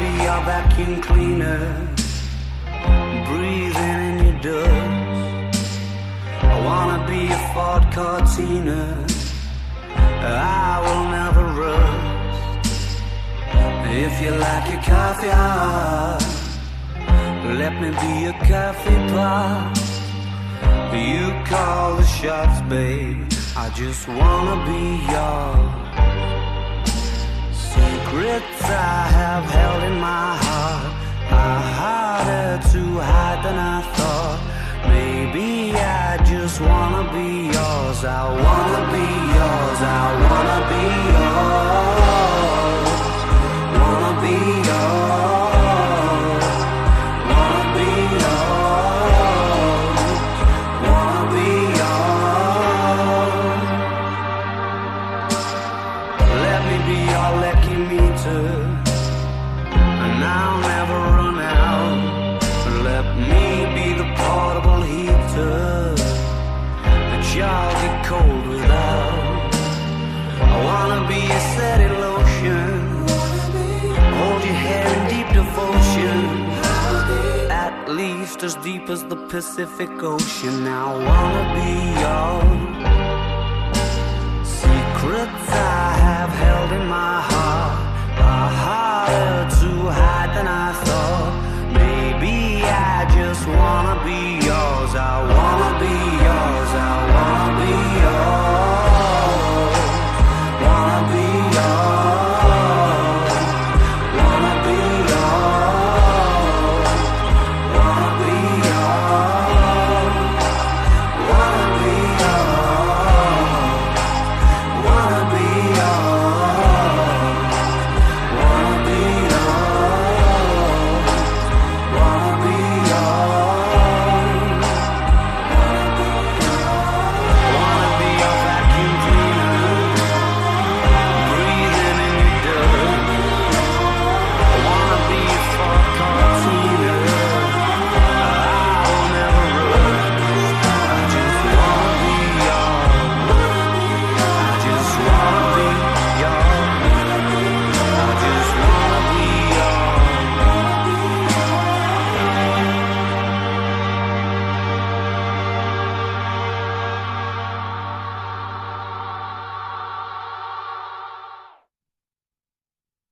be your vacuum cleaner, breathing in your dust. I wanna be a Ford Cortina, I will never rust. If you like your coffee hot, let me be a coffee pot. You call the shots, babe, I just wanna be yours. Secrets I have held in my heart are harder to hide than I thought. Maybe I just wanna be yours. I wanna be yours. I wanna be yours. Wanna be yours. Wanna be yours. Wanna be yours. Let me be your lucky meter, and I'll never run out. Let me be the portable heater that y'all get cold without. I wanna be a steady lotion, hold your hair in deep devotion, at least as deep as the Pacific Ocean. I wanna be yours. Secrets I